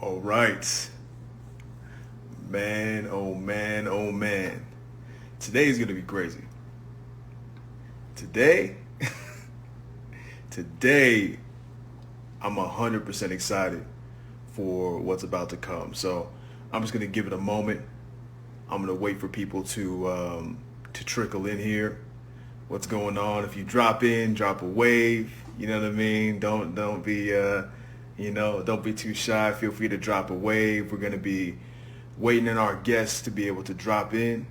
All right. Man, oh man, oh man. Today is going to be crazy. Today, today, I'm 100% excited for what's about to come. So I'm just going to give it a moment. I'm going to wait for people to trickle in here. What's going on? If you drop in, drop a wave. You know what I mean? Don't be don't be too shy. Feel free to drop a wave. We're going to be waiting on our guests to be able to drop in.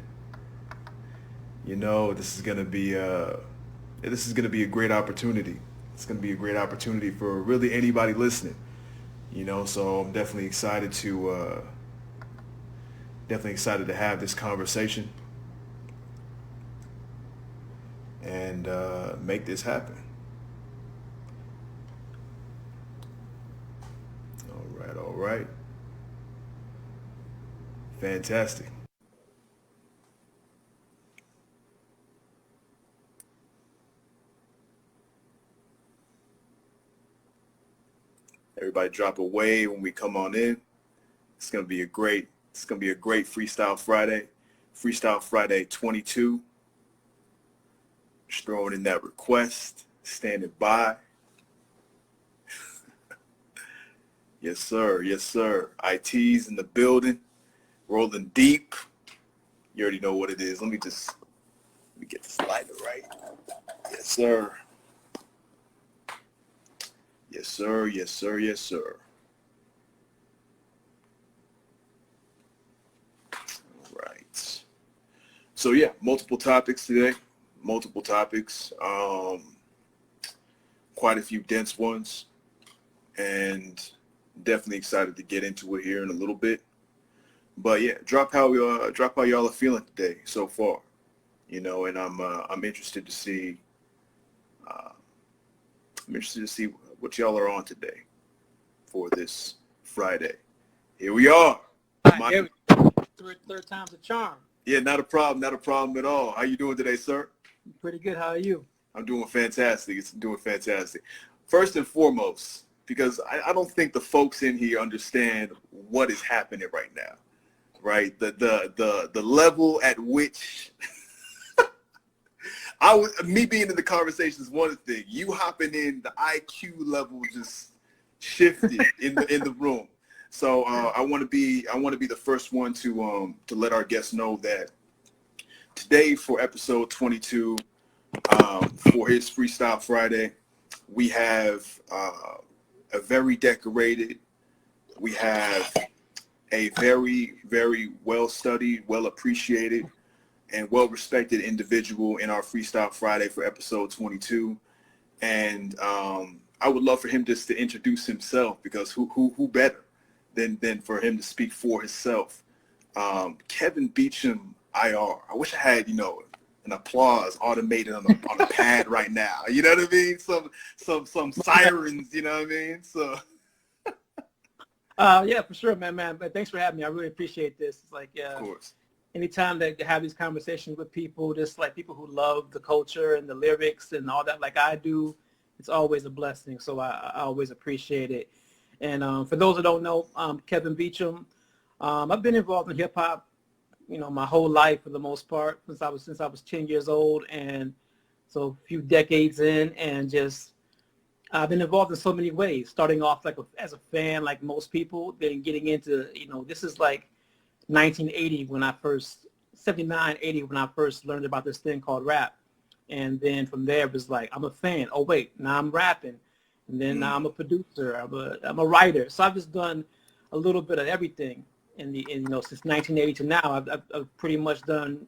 This is going to be a great opportunity. It's going to be a great opportunity for really anybody listening. So I'm definitely excited to have this conversation and make this happen. All right. Fantastic. Everybody drop a wave when we come on in. It's gonna be a great Freestyle Friday. Freestyle Friday 22. Just throwing in that request, standing by. Yes, sir. Yes, sir. IT's in the building, rolling deep. You already know what it is. Let me get this lighter right. Yes, sir. Yes, sir. Yes, sir. Yes, sir. All right. So yeah, multiple topics today. Multiple topics. Quite a few dense ones, and definitely excited to get into it here in a little bit. But yeah, drop how y'all are feeling today so far. And I'm interested to see. I'm interested to see what y'all are on today for this Friday. Here we are. Third time's a charm. Yeah, not a problem at all. How you doing today, sir? Pretty good. How are you? I'm doing fantastic. It's doing fantastic. First and foremost, because I don't think the folks in here understand what is happening right now, right? The level at which me being in the conversation is one thing. You hopping in, the IQ level just shifted in the room. So I want to be the first one to let our guests know that today for episode 22 for his Freestyle Friday, we have a very decorated, we have a very, very well-studied, well-appreciated, and well-respected individual in our Freestyle Friday for episode 22. And I would love for him just to introduce himself, because who better than for him to speak for himself. Kevin Beacham, IR. I wish I had, an applause automated on the pad right now. You know what I mean? Some sirens, you know what I mean? So yeah, for sure, man. But thanks for having me. I really appreciate this. It's like of course. Anytime that have these conversations with people, just like people who love the culture and the lyrics and all that, like I do, it's always a blessing. So I always appreciate it. And for those that don't know, Kevin Beacham. I've been involved in hip hop, my whole life for the most part, since I was 10 years old, and so a few decades in, and just I've been involved in so many ways. Starting off as a fan, like most people, then getting into this is like 1980 when I first 79, 80 when I first learned about this thing called rap, and then from there it was like I'm a fan. Oh wait, now I'm rapping, and then now I'm a producer. I'm a writer. So I've just done a little bit of everything. Since 1980 to now, I've pretty much done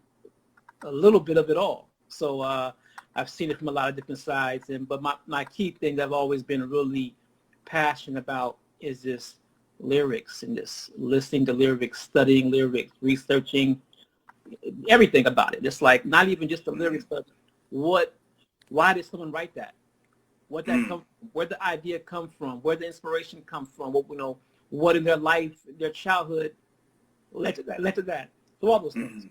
a little bit of it all. So I've seen it from a lot of different sides. But my key thing that I've always been really passionate about is this lyrics and this listening to lyrics, studying lyrics, researching everything about it. It's like not even just the lyrics, but why did someone write that? Where the idea come from? Where the inspiration come from? What in their life, their childhood led to that. So all those things.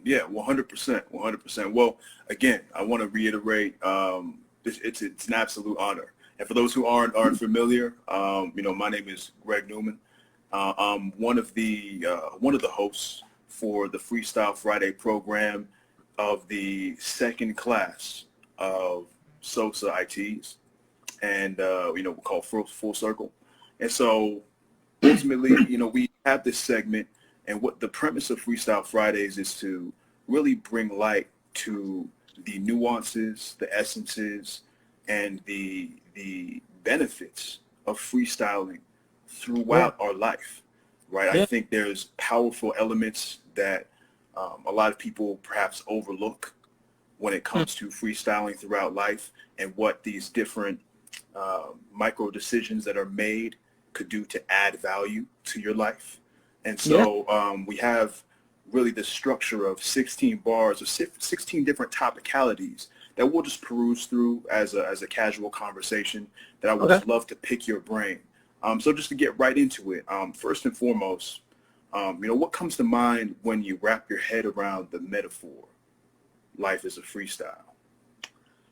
Yeah, 100%. Well, again, I want to reiterate, it's an absolute honor And for those who aren't familiar, my name is Greg Newman. I'm one of the hosts for the Freestyle Friday program of the second class of SOSA ITs, and we call Full Circle. And so ultimately, we have this segment, and what the premise of Freestyle Fridays is to really bring light to the nuances, the essences, and the benefits of freestyling throughout our life, right? I think there's powerful elements that a lot of people perhaps overlook when it comes to freestyling throughout life, and what these different micro decisions that are made could do to add value to your life. And so we have really the structure of 16 bars or 16 different topicalities that we'll just peruse through as a casual conversation that I would just love to pick your brain. So just to get right into it, first and foremost, what comes to mind when you wrap your head around the metaphor, life is a freestyle?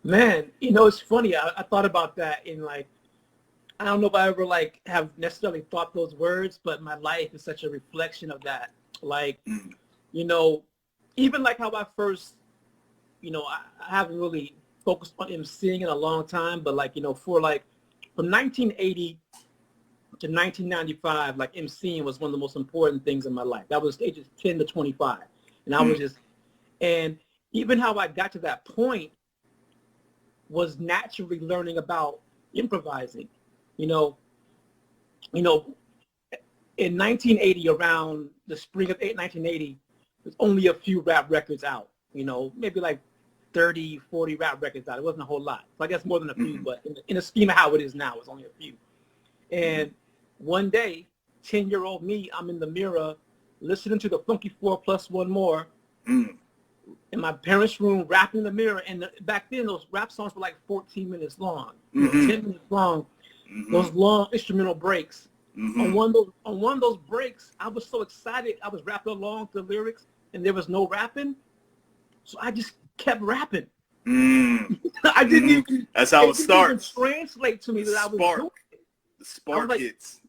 Man, it's funny. I thought about that in I don't know if I ever have necessarily thought those words, but my life is such a reflection of that. Even how I first, I haven't really focused on emceeing in a long time, but from 1980 to 1995, emceeing was one of the most important things in my life. That was ages 10 to 25. And I was and even how I got to that point was naturally learning about improvising. In 1980, around the spring of 1980, there's only a few rap records out, maybe 30, 40 rap records out. It wasn't a whole lot. So I guess more than a few, but in the scheme of how it is now, it's only a few. And one day, 10-year-old me, I'm in the mirror listening to the Funky 4 Plus One More in my parents' room, rapping in the mirror. And back then, those rap songs were 14 minutes long, 10 minutes long. Those long instrumental breaks. On one of those breaks, I was so excited. I was rapping along to the lyrics, and there was no rapping, so I just kept rapping. I didn't even. That's how it starts. Even translate to me that I was doing it. The spark hits.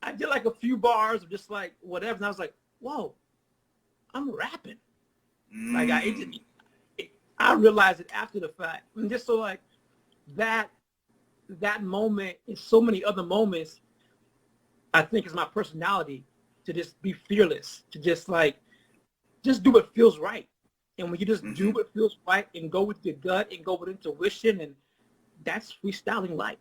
I did a few bars of just whatever, and I was like, "Whoa, I'm rapping." I realized it after the fact, and just so that moment and so many other moments, I think is my personality, to just be fearless, to just do what feels right. And when you just do what feels right and go with your gut and go with intuition, and that's freestyling life.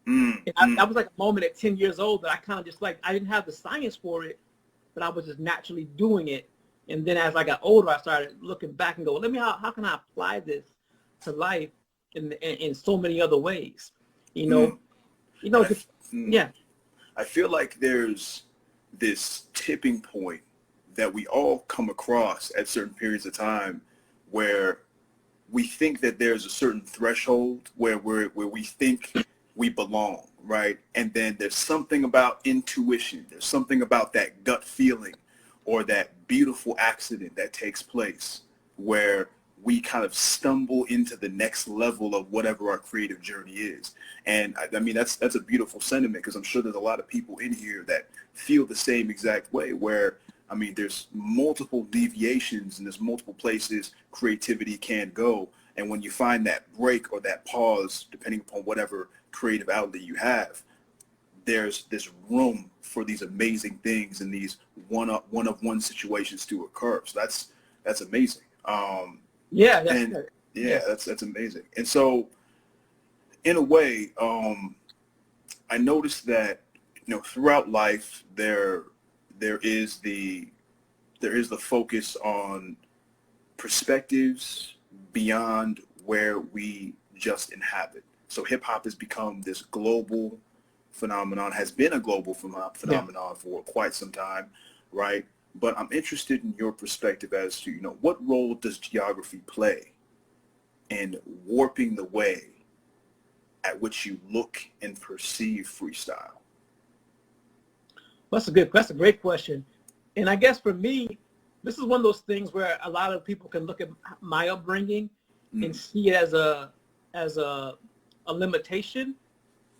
And that was a moment at 10 years old that I kind of just I didn't have the science for it, but I was just naturally doing it. And then as I got older, I started looking back and go, how can I apply this to life in so many other ways? I feel like there's this tipping point that we all come across at certain periods of time where we think that there's a certain threshold where we think we belong, right? And then there's something about intuition. There's something about that gut feeling or that beautiful accident that takes place where we kind of stumble into the next level of whatever our creative journey is. And I mean, that's a beautiful sentiment, because I'm sure there's a lot of people in here that feel the same exact way, where, I mean, there's multiple deviations and there's multiple places creativity can go. And when you find that break or that pause, depending upon whatever creative outlet you have, there's this room for these amazing things and these one-of-one situations to occur. So that's amazing. That's amazing. And so, in a way, I noticed that throughout life there is the focus on perspectives beyond where we just inhabit. So hip hop has become this global phenomenon, has been a global phenomenon for quite some time, right? But I'm interested in your perspective as to, what role does geography play in warping the way at which you look and perceive freestyle? That's a great question. And I guess for me, this is one of those things where a lot of people can look at my upbringing and see it as a limitation.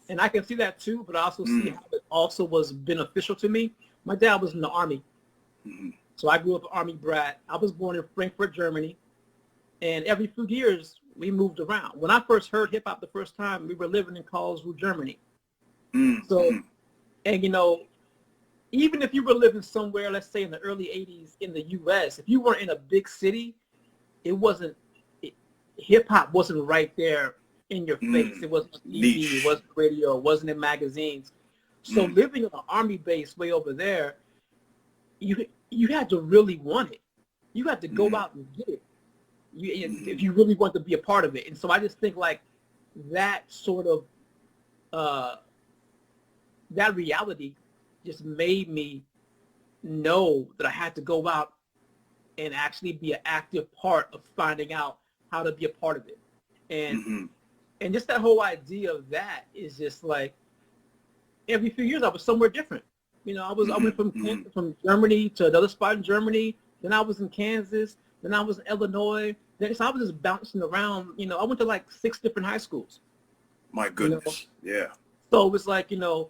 And I can see that too, but I also see how it also was beneficial to me. My dad was in the Army. So I grew up an Army brat. I was born in Frankfurt, Germany. And every few years, we moved around. When I first heard hip hop the first time, we were living in Karlsruhe, Germany. So, and you know, even if you were living somewhere, let's say in the early 80s in the US, if you weren't in a big city, hip hop wasn't right there in your face. It wasn't on TV, it wasn't radio, it wasn't in magazines. So living in an Army base way over there, you had to really want it. You had to go out and get it. If you really want to be a part of it. And so I just think like that sort of, that reality just made me know that I had to go out and actually be an active part of finding out how to be a part of it. And just that whole idea of that is just like every few years I was somewhere different. You know, I went from Germany to another spot in Germany. Then I was in Kansas. Then I was in Illinois. Then so I was just bouncing around. You know, I went to like 6 different high schools. My goodness, you know? Yeah. So it was like, you know,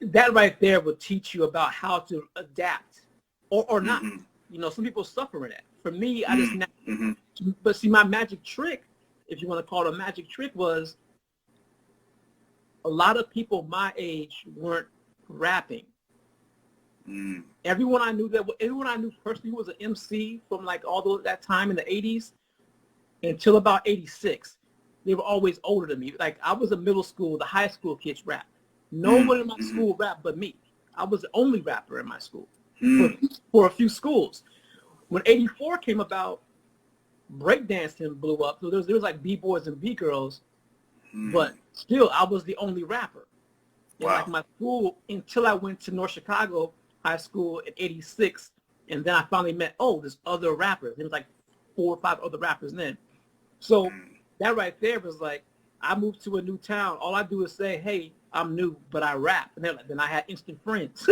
that right there will teach you about how to adapt or not. You know, some people suffer in that. For me, I just but see, my magic trick, if you want to call it a magic trick, was a lot of people my age weren't rapping. Everyone I knew personally who was an MC from like that time in the 80s until about 86, they were always older than me. Like I was in middle school, the high school kids rapped. No one in my school rapped but me. I was the only rapper in my school for a few schools. When 84 came about, breakdancing blew up. So there was like B-boys and B-girls, but still I was the only rapper. And like my school, until I went to North Chicago High School in 86, and then I finally met, there's other rappers. There was like 4 or 5 other rappers then. So that right there was like, I moved to a new town. All I do is say, hey, I'm new, but I rap. And then I had instant friends.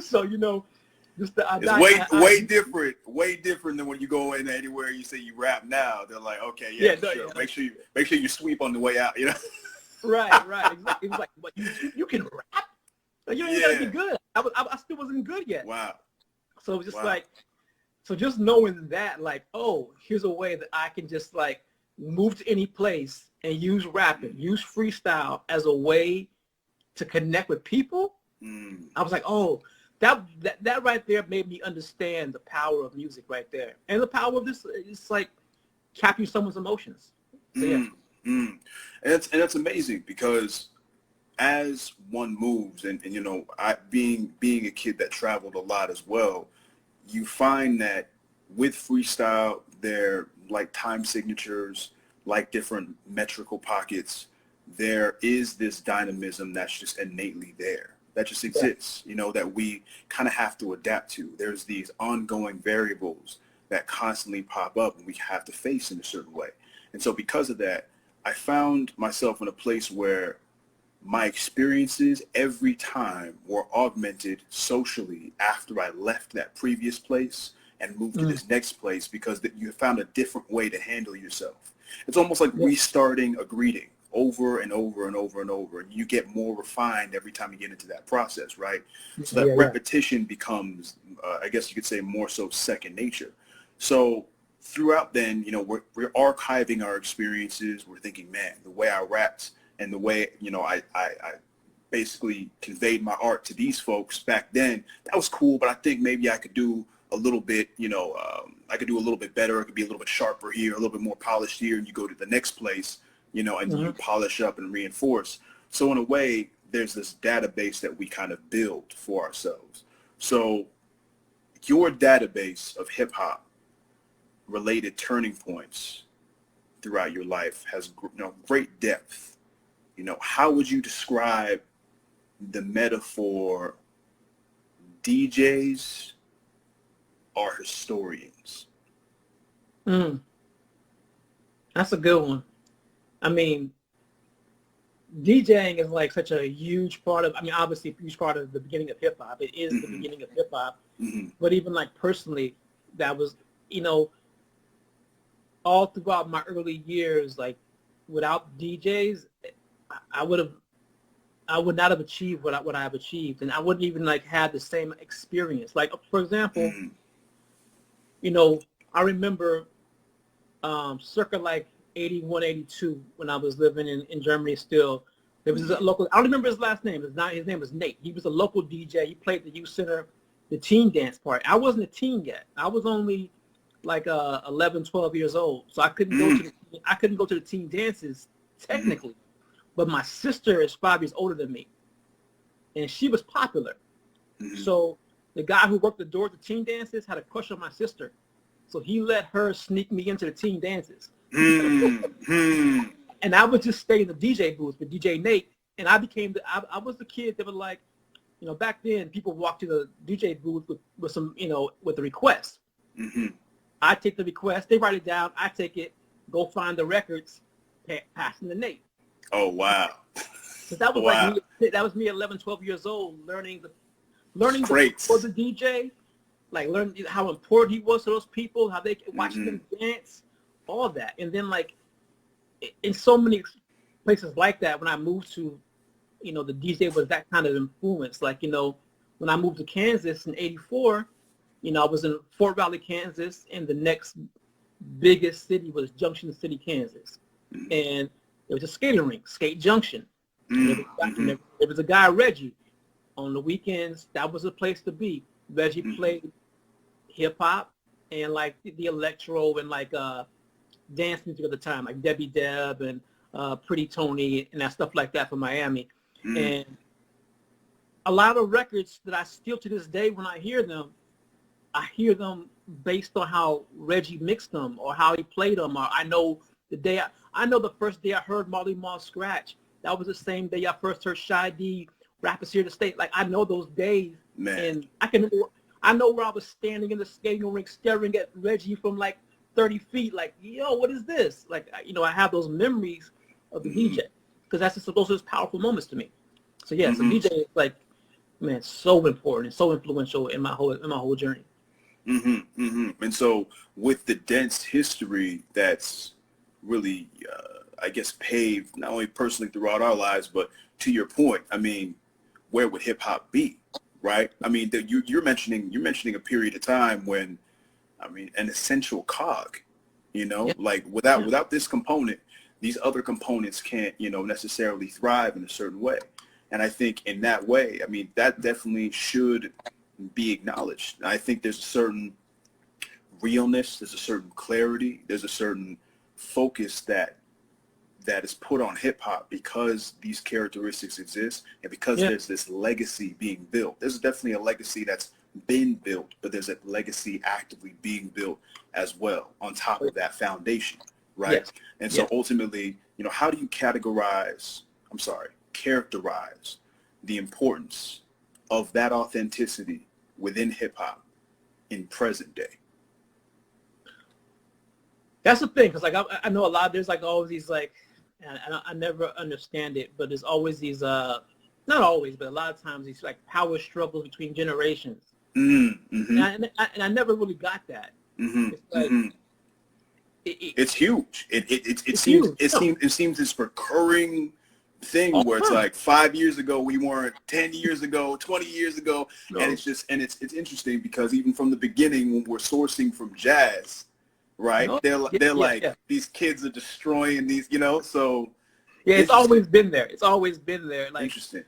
So, you know, just way different than when you go in anywhere you say you rap now. They're like, okay, sure. Yeah. Make sure you sweep on the way out, you know? Right. Exactly. It was like, what, you can rap? Like, you ain't gotta be good. I still wasn't good yet. Wow. So it was just like, so just knowing that, like, here's a way that I can just like move to any place and use rapping, use freestyle as a way to connect with people. I was like, that right there made me understand the power of music right there. And the power of this is like capturing someone's emotions. So, yeah. And it's amazing because as one moves and you know, being a kid that traveled a lot as well, you find that with freestyle, they're like time signatures, like different metrical pockets. There is this dynamism that's just innately there. That just exists, you know, that we kind of have to adapt to. There's these ongoing variables that constantly pop up and we have to face in a certain way. And so because of that, I found myself in a place where my experiences every time were augmented socially after I left that previous place and moved to this next place because you found a different way to handle yourself. It's almost like restarting a greeting over and over and over and over, and you get more refined every time you get into that process, right? So that repetition becomes, I guess you could say, more so second nature. So throughout then, you know, we're archiving our experiences. We're thinking, man, the way I rapped and the way, you know, I basically conveyed my art to these folks back then, that was cool, but I think maybe I could do a little bit, you know, I could do a little bit better. I could be a little bit sharper here, a little bit more polished here, and you go to the next place, you know, and you polish up and reinforce. So in a way, there's this database that we kind of build for ourselves. So your database of hip hop related turning points throughout your life has, you know, great depth. You know, how would you describe the metaphor DJs are historians? That's a good one. I mean, DJing is like such a huge part of, I mean, obviously a huge part of the beginning of hip hop. It is the beginning of hip hop. But even like personally, that was, you know, all throughout my early years, like without DJs, I would not have achieved what I have achieved, and I wouldn't even like have the same experience. Like, for example, you know, I remember circa like 81, 82, when I was living in Germany still. There was a local, I don't remember his last name. His name was Nate. He was a local DJ. He played the youth center, the teen dance part. I wasn't a teen yet. I was only like 11, 12 years old. So I couldn't go to the teen dances technically. But my sister is 5 years older than me. And she was popular. So the guy who worked the door at the teen dances had a crush on my sister. So he let her sneak me into the teen dances. And I would just stay in the DJ booth with DJ Nate. And I was the kid that would like, you know, back then people walked to the DJ booth with some, you know, with the request. I take the request, they write it down, I take it, go find the records, pass them to Nate. Oh, wow. So that was like me, that was me 11, 12 years old, learning for the DJ, like learning how important he was to those people, how they could watch them dance, all that. And then like in so many places like that, when I moved to, you know, the DJ was that kind of influence. Like, you know, when I moved to Kansas in 84, you know, I was in Fort Valley, Kansas, and the next biggest city was Junction City, Kansas. And there was a skating rink, Skate Junction. There was a guy, Reggie. On the weekends, that was a place to be. Reggie played hip-hop and, like, the electro and, like, dance music at the time, like Debbie Deb and Pretty Tony and that stuff like that from Miami. And a lot of records that I still to this day, when I hear them based on how Reggie mixed them or how he played them. Or I know the first day I heard Marley Marl scratch. That was the same day I first heard Shy D, Rappers Here to Stay. Like, I know those days. Man. And I know where I was standing in the skating rink staring at Reggie from like 30 feet, like, yo, what is this? Like, you know, I have those memories of the DJ because those are just powerful moments to me. So yeah, so DJ is like, man, so important and so influential in my whole journey. And so with the dense history that's really, I guess, paved not only personally throughout our lives, but to your point, I mean, where would hip hop be, right? I mean, you're mentioning a period of time when, I mean, an essential cog, you know, like without this component, these other components can't, you know, necessarily thrive in a certain way. And I think in that way, I mean, that definitely should be acknowledged. I think there's a certain realness, there's a certain clarity, there's a certain focus that is put on hip hop because these characteristics exist and because there's this legacy being built. There's definitely a legacy that's been built, but there's a legacy actively being built as well on top of that foundation, right? And so ultimately, you know, how do you characterize the importance of that authenticity within hip hop in present day? That's the thing, because like I know a lot. There's like always these like, and I never understand it, but there's always these not always, but a lot of times these like power struggles between generations. And I never really got that. It's like, it's huge. It seems this recurring thing where it's like 5 years ago we weren't, 10 years ago, 20 years ago, and it's interesting because even from the beginning when we're sourcing from jazz, right? They're like these kids are destroying these, you know. So it's always been there. It's always been there. Like, interesting.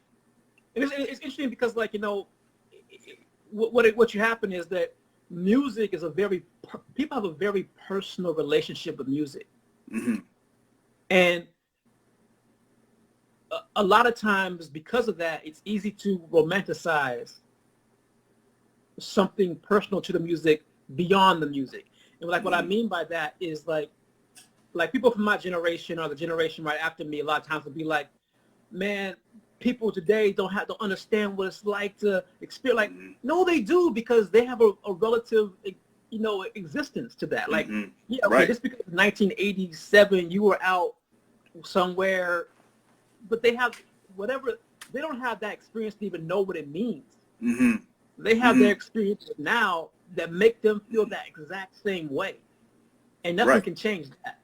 And it's interesting because, like, you know, what you happen is that music is people have a very personal relationship with music. And a lot of times because of that, it's easy to romanticize something personal to the music beyond the music. And like what I mean by that is like people from my generation or the generation right after me, a lot of times will be like, man, people today don't understand what it's like to experience. Like, no, they do, because they have a relative, you know, existence to that. Like, just because 1987 you were out somewhere, but they have whatever. They don't have that experience to even know what it means. They have their experiences now that make them feel that exact same way, and nothing can change that.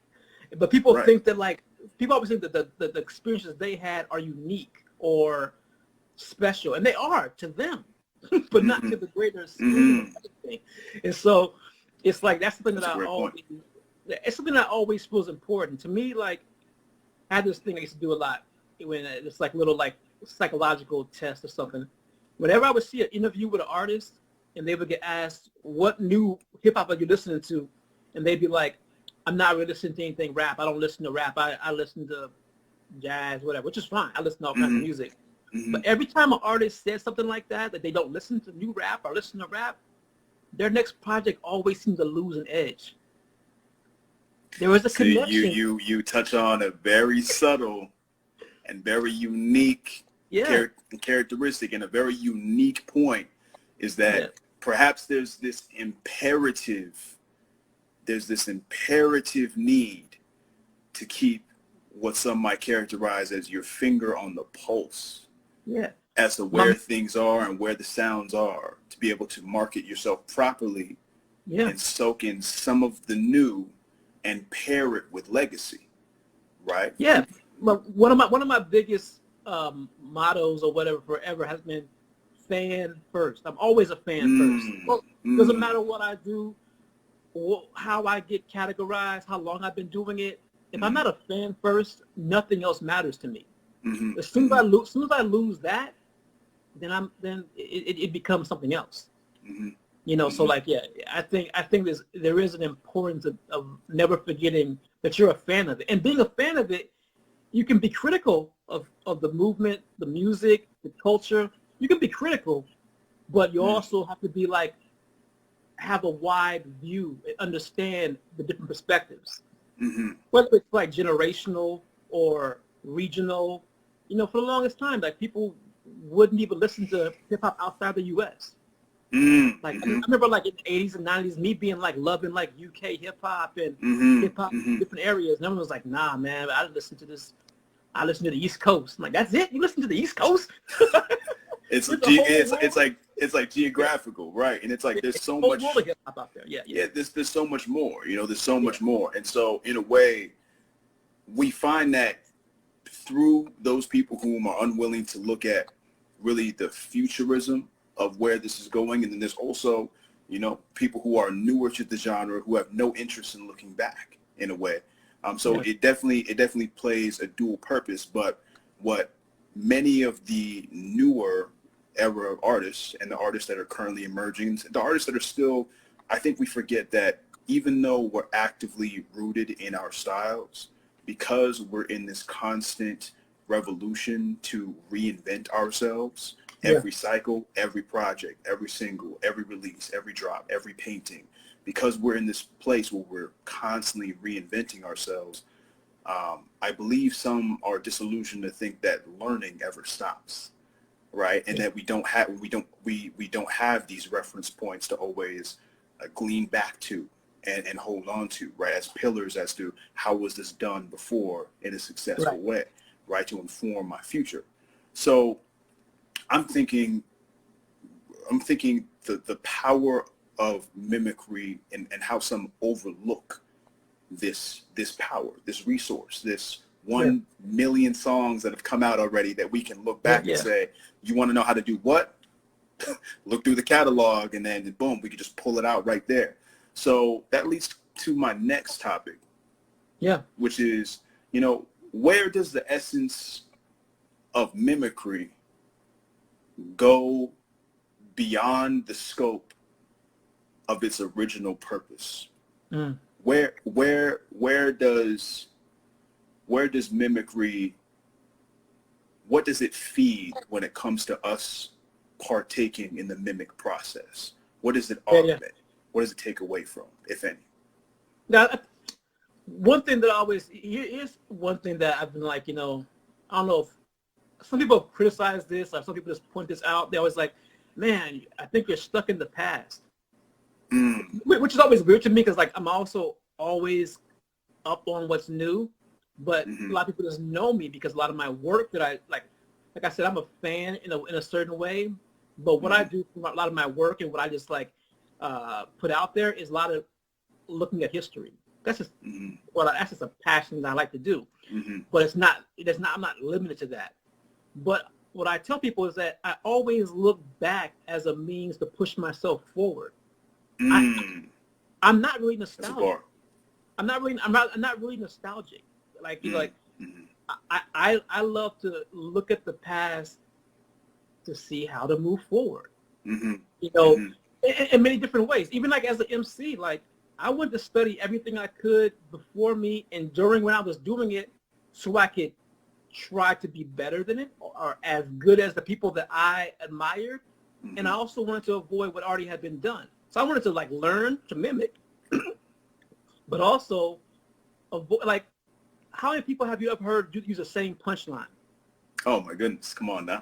But people think that like people always think that the experiences they had are unique or special, and they are to them, but not to the greater scheme of everything. And so it's like that's something it's something that always feels important to me. Like I had this thing I used to do a lot when it's like little like psychological test or something. Whenever I would see an interview with an artist and they would get asked, what new hip hop are you listening to? And they'd be like, I'm not really listening to anything rap. I don't listen to rap. I listen to jazz, whatever, which is fine. I listen to all kinds of music. But every time an artist says something like that they don't listen to new rap or listen to rap, their next project always seems to lose an edge. There is a connection. You touch on a very subtle and very unique characteristic, and a very unique point is that perhaps there's this imperative need to keep what some might characterize as your finger on the pulse as to where things are and where the sounds are, to be able to market yourself properly and soak in some of the new and pair it with legacy, right? Yeah. Well, one of my biggest mottos or whatever forever has been fan first. I'm always a fan first. Well, doesn't matter what I do, how I get categorized, how long I've been doing it. If I'm not a fan first, nothing else matters to me. As soon as I lose that, then it becomes something else. You know, so like I think there is an importance of never forgetting that you're a fan of it, and being a fan of it, you can be critical of the movement, the music, the culture. You can be critical, but you also have to be like have a wide view and understand the different perspectives, whether it's like generational or regional. You know, for the longest time, like people wouldn't even listen to hip hop outside the U.S. Like I remember, like in the 80s and 90s, me being like loving like UK hip hop and hip hop in different areas. And everyone was like, "Nah, man, I listen to this. I listen to the East Coast." I'm like, "That's it? You listen to the East Coast?" It's like geographical, right? And it's like there's so much hip hop out there. There's so much more. You know, there's so much more. And so in a way, we find that through those people whom are unwilling to look at really the futurism of where this is going, and then there's also, you know, people who are newer to the genre who have no interest in looking back in a way. It definitely plays a dual purpose. But what many of the newer era artists and the artists that are currently emerging, the artists that are still, I think we forget that even though we're actively rooted in our styles, because we're in this constant revolution to reinvent ourselves, every cycle, every project, every single, every release, every drop, every painting, because we're in this place where we're constantly reinventing ourselves, I believe some are disillusioned to think that learning ever stops, right? And that we don't have these reference points to always glean back to and hold on to, right, as pillars as to how was this done before in a successful way, right, to inform my future. So I'm thinking the power of mimicry and how some overlook this power, this resource, this 1 million songs that have come out already that we can look back and say, you want to know how to do what? Look through the catalog, and then boom, we can just pull it out right there. So that leads to my next topic, which is, you know, where does the essence of mimicry go beyond the scope of its original purpose? Where does mimicry, what does it feed when it comes to us partaking in the mimic process? What does it augment? What does it take away from, if any? Now, one thing that here's one thing that I've been like, you know, I don't know if some people criticize this, or some people just point this out. They're always like, man, I think you're stuck in the past. Which is always weird to me, because like I'm also always up on what's new, but a lot of people just know me because a lot of my work that I like I said, I'm a fan in a certain way, but what I do for a lot of my work and what I just like put out there is a lot of looking at history. That's just Mm-hmm. that's just a passion that I like to do. Mm-hmm. But I'm not limited to that. But what I tell people is that I always look back as a means to push myself forward. I'm not really That's a nostalgic. bar. I'm not really nostalgic. Like Mm-hmm. I love to look at the past to see how to move forward. Mm-hmm. You know, Mm-hmm. in many different ways. Even like as an MC, like I went to study everything I could before me and during when I was doing it, so I could try to be better than it or as good as the people that I admired. Mm-hmm. And I also wanted to avoid what already had been done. So I wanted to like learn to mimic, but also avoid, like, how many people have you ever heard use the same punchline? Oh my goodness! Come on now.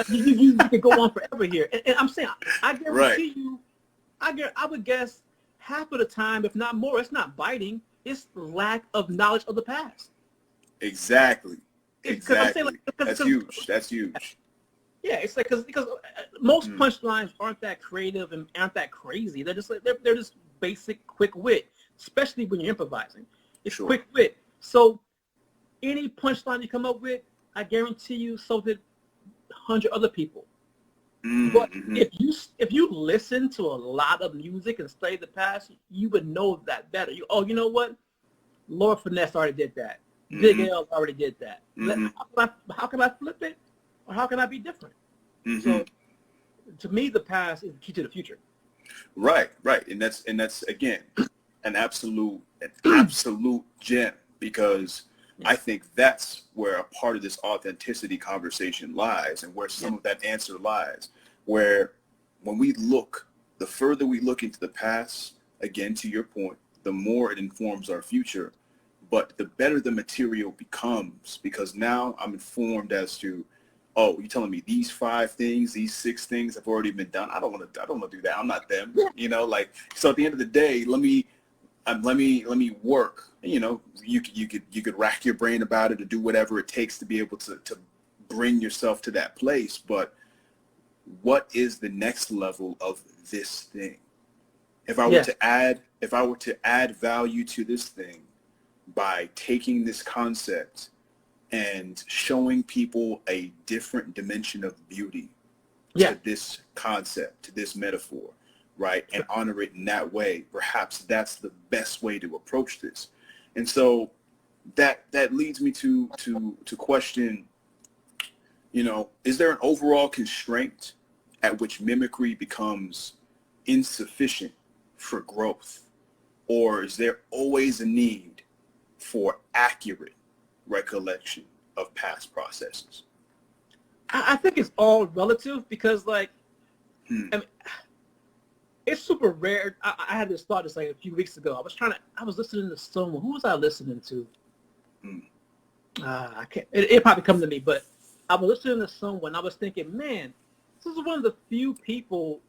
You could go on forever here, and I'm saying I guarantee Right. you, I would guess half of the time, if not more, it's not biting, it's lack of knowledge of the past. Exactly. Because I'm saying, Exactly. like, That's huge. That's huge. Yeah, it's like because most Mm. punchlines aren't that creative and aren't that crazy. They're just like they're just basic, quick wit, especially when you're improvising. It's Sure. quick wit. So any punchline you come up with, I guarantee you, so did 100 other people. But Mm-hmm. if you listen to a lot of music and study the past, you would know that better. You know what? Lord Finesse already did that. Big Mm-hmm. L already did that. Mm-hmm. How can I flip it? Or how can I be different? Mm-hmm. So to me, the past is the key to the future. Right. Right. And that's again an absolute gem, because I think that's where a part of this authenticity conversation lies, and where some of that answer lies, where when we look, the further we look into the past, again, to your point, the more it informs our future, but the better the material becomes, because now I'm informed as to, oh, you're telling me these 5 things, these 6 things have already been done. I don't want to do that. I'm not them, like, so at the end of the day, let me work. You could rack your brain about it, to do whatever it takes to be able to bring yourself to that place. But what is the next level of this thing? If I were to add value to this thing by taking this concept and showing people a different dimension of beauty to this concept, to this metaphor, right, and honor it in that way, perhaps that's the best way to approach this. And so that leads me to question, is there an overall constraint at which mimicry becomes insufficient for growth? Or is there always a need for accurate recollection of past processes? I think it's all relative, because like, I mean, it's super rare. I had this thought just like a few weeks ago. I was listening to someone. Who was I listening to? I can't. It probably come to me, but I was listening to someone. I was thinking, man, this is one of the few people.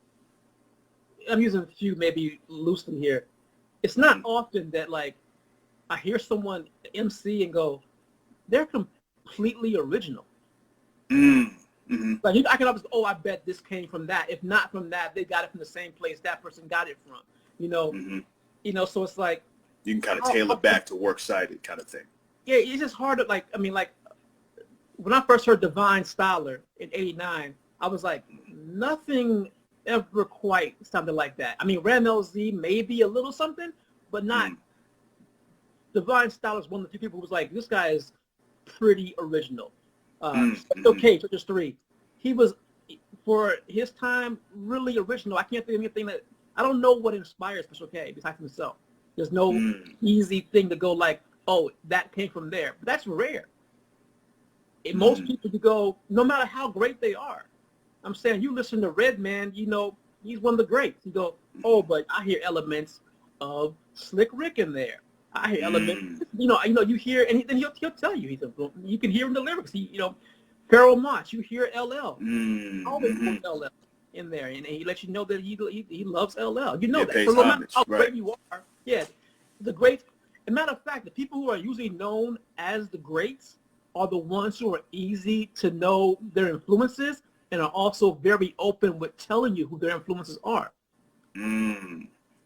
I'm using few maybe loosely here. It's not often that like I hear someone MC and go, they're completely original. Mm-hmm. Like I can always, I bet this came from that. If not from that, they got it from the same place that person got it from. So it's like you can kind of tailor back to works cited kind of thing. Yeah, it's just hard to like. I mean, like when I first heard Divine Styler in '89, I was like, nothing ever quite sounded like that. I mean, Ram LZ maybe a little something, but not. Divine Styler is one of the few people who was like, this guy is pretty original. Okay, so just 3. He was, for his time, really original. I can't think of anything that, I don't know what inspires Special K besides himself. There's no easy thing to go like, oh, that came from there. But that's rare. And most people to go, no matter how great they are. I'm saying, you listen to Redman, he's one of the greats. You go, oh, but I hear elements of Slick Rick in there. I hear elements, you hear, and then he'll tell you, you can hear in the lyrics. Pharoah Monch, you hear LL. Always put LL in there, and he lets you know that he loves LL. You know that. So no matter how great you are, the greats. As a matter of fact, the people who are usually known as the greats are the ones who are easy to know their influences and are also very open with telling you who their influences are.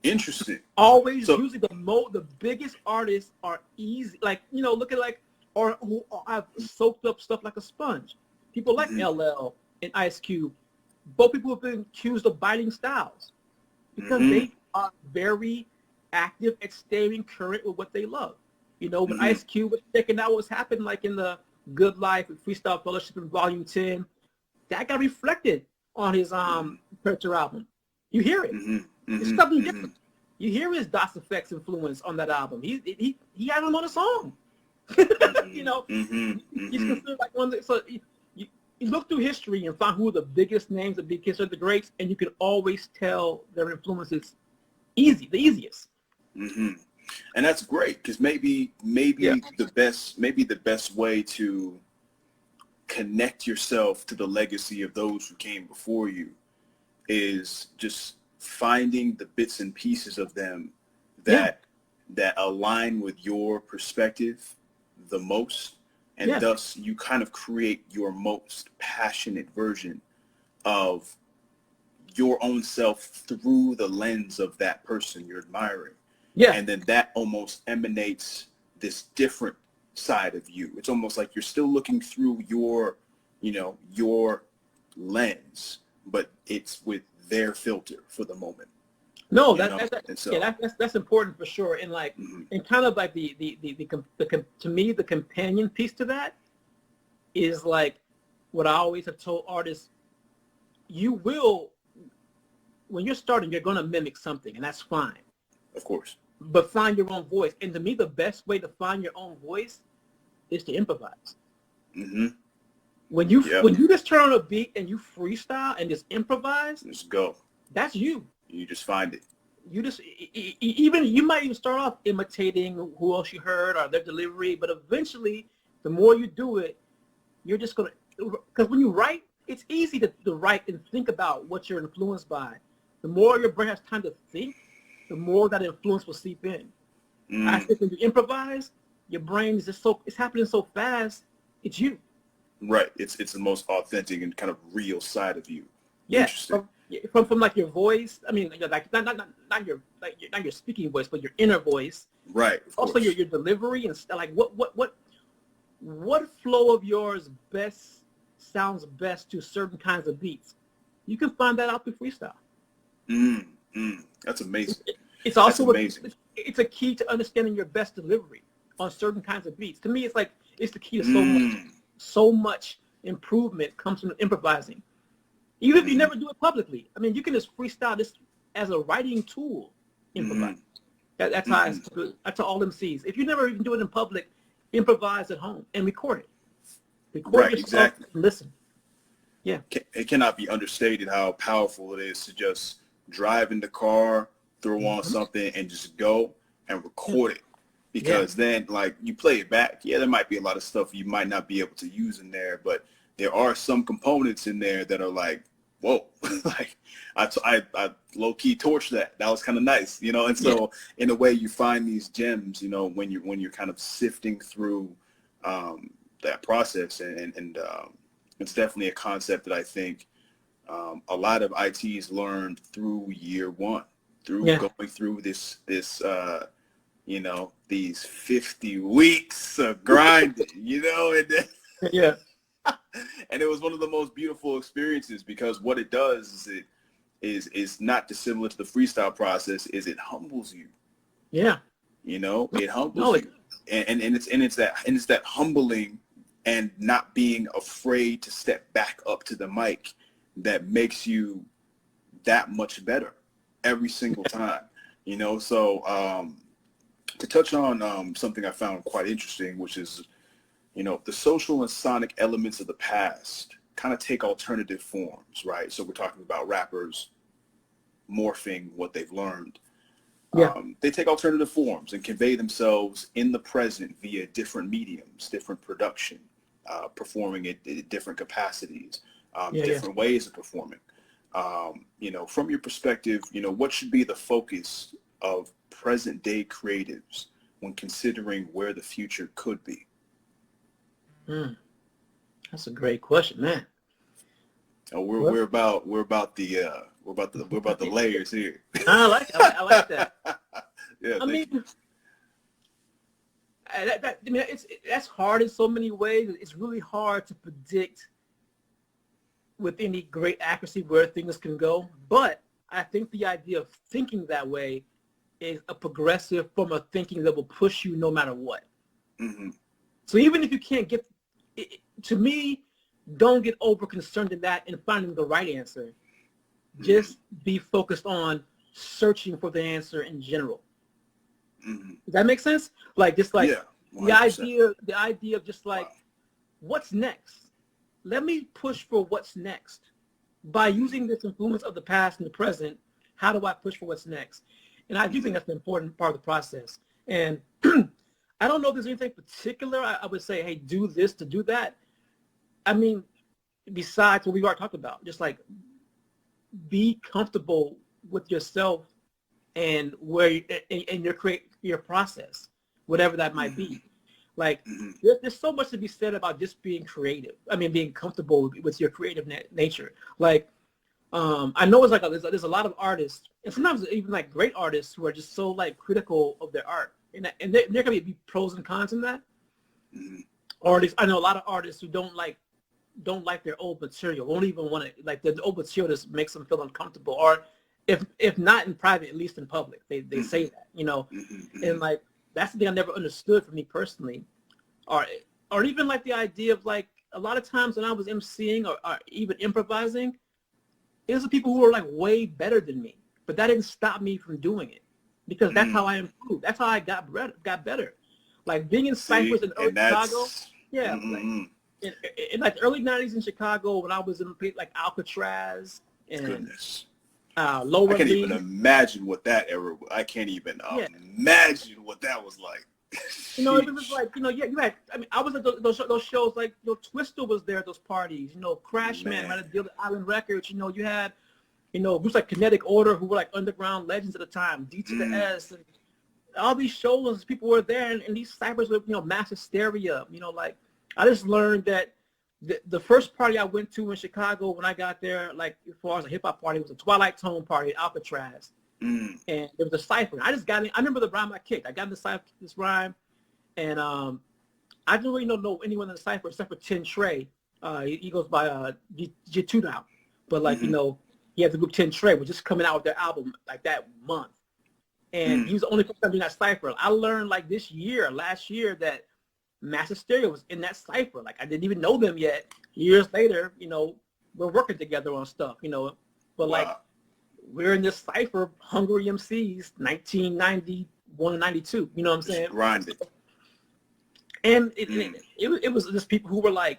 Interesting. Always, So, usually the biggest artists are easy. Like, look at or who I've soaked up stuff like a sponge. People like LL and Ice Cube. Both people have been accused of biting styles because they are very active at staying current with what they love. When Ice Cube was checking out what's happened, like in the Good Life and Freestyle Fellowship in Volume 10, that got reflected on his Picture album. You hear it. It's something different. You hear his DOS Effects influence on that album. He had him on a song. He's considered like one of the, so you look through history and find who are the biggest names that be considered the greats, and you can always tell their influences the easiest. And that's great, because maybe the best way to connect yourself to the legacy of those who came before you is just finding the bits and pieces of them that align with your perspective the most, and thus you kind of create your most passionate version of your own self through the lens of that person you're admiring. And then that almost emanates this different side of you. It's almost like you're still looking through your lens, but it's with their filter for the moment. No, that's important for sure. And like, and kind of like to me, the companion piece to that is like what I always have told artists: when you're starting, you're going to mimic something, and that's fine. Of course. But find your own voice. And to me, the best way to find your own voice is to improvise. When you just turn on a beat and you freestyle and just improvise, just go. That's you. You just find it. You just you might even start off imitating who else you heard or their delivery, but eventually, the more you do it, you're just gonna, because when you write, it's easy to write and think about what you're influenced by. The more your brain has time to think, the more that influence will seep in. I think when you improvise, your brain is just it's happening so fast, it's you. Right. It's the most authentic and kind of real side of you. Yeah. Interesting. From like your voice, I mean, like not your speaking voice, but your inner voice. Right. Also your delivery and like what flow of yours sounds best to certain kinds of beats. You can find that out through freestyle. That's amazing. It's also amazing. It's a key to understanding your best delivery on certain kinds of beats. To me, it's like it's the key to so much improvement comes from improvising. Even if you never do it publicly. I mean, you can just freestyle this as a writing tool. Improvise. That's how that's to all MCs. If you never even do it in public, improvise at home and record it. Record yourself and listen. Yeah. It cannot be understated how powerful it is to just drive in the car, throw on something, and just go and record it. Because then, like, you play it back. Yeah, there might be a lot of stuff you might not be able to use in there, but there are some components in there that are like, whoa, like I low-key torched that. That was kind of nice, And so in a way, you find these gems, when you're kind of sifting through that process, and it's definitely a concept that I think a lot of ITs learned through year one, through going through this these 50 weeks of grinding, and then, and it was one of the most beautiful experiences, because what it does is not dissimilar to the freestyle process, is it humbles you. It humbles you. And it's that humbling and not being afraid to step back up to the mic that makes you that much better every single time. So to touch on something I found quite interesting, which is, the social and sonic elements of the past kind of take alternative forms, right? So we're talking about rappers morphing what they've learned. They take alternative forms and convey themselves in the present via different mediums, different production, performing at different capacities, different ways of performing. From your perspective, what should be the focus of present day creatives when considering where the future could be? That's a great question, man. We're about the layers here. I like it. I like that. Yeah, I mean, that's hard in so many ways. It's really hard to predict with any great accuracy where things can go. But I think the idea of thinking that way is a progressive form of thinking that will push you no matter what. Mm-hmm. So even if you can't get, to me, don't get over concerned in that and finding the right answer. Mm-hmm. Just be focused on searching for the answer in general. Mm-hmm. Does that make sense? Like, just like the idea of just like, what's next? Let me push for what's next. By using this influence of the past and the present, how do I push for what's next? And I do think that's an important part of the process. And I don't know if there's anything particular I would say, hey, do this to do that. I mean, besides what we already talked about, just like be comfortable with yourself and where and your process, whatever that might be. Like there's so much to be said about just being creative. I mean, being comfortable with your creative nature. Like I know it's like there's a lot of artists, and sometimes even like great artists who are just so like critical of their art, and there can be pros and cons in that. Artists, I know a lot of artists who don't like their old material, won't even want to, like the old material just makes them feel uncomfortable, or if not in private, at least in public, they say that, you know, and like that's the thing I never understood for me personally, or even like the idea of like a lot of times when I was emceeing or even improvising, it was the people who were like way better than me, but that didn't stop me from doing it because that's how I improved. That's how I got better. Like being in ciphers in early Chicago, like in like the early '90s in Chicago when I was in like Alcatraz and Lower I can't Lee. even imagine what that era. I can't even imagine what that was like. You know, it was like, you know, you had. I mean, I was at those shows like, you know, Twister was there at those parties. You know, Crashman had a deal with Island Records. You know, you had, you know, groups like Kinetic Order who were like underground legends at the time. D to the S, and all these shows, people were there, and these ciphers were, you know, mass hysteria. You know, like I just learned that the first party I went to in Chicago when I got there, like as far as a hip hop party, was a Twilight Tone party at Alcatraz. And it was a cipher. I just got in. I remember the rhyme I kicked. I got in the cipher, this rhyme, and I didn't really know anyone in the cipher except for Tin Trey. He goes by G2 now, but like you know, he had the group Tin Trey, was just coming out with their album like that month, and he was the only person doing that cipher. I learned like last year, that Mass Hysteria was in that cipher. Like I didn't even know them yet. Years later, you know, we're working together on stuff, you know, but like. We're in this cipher, Hungry MCs, 1991 and 92. You know what I'm saying? Grinding. And it was just people who were like,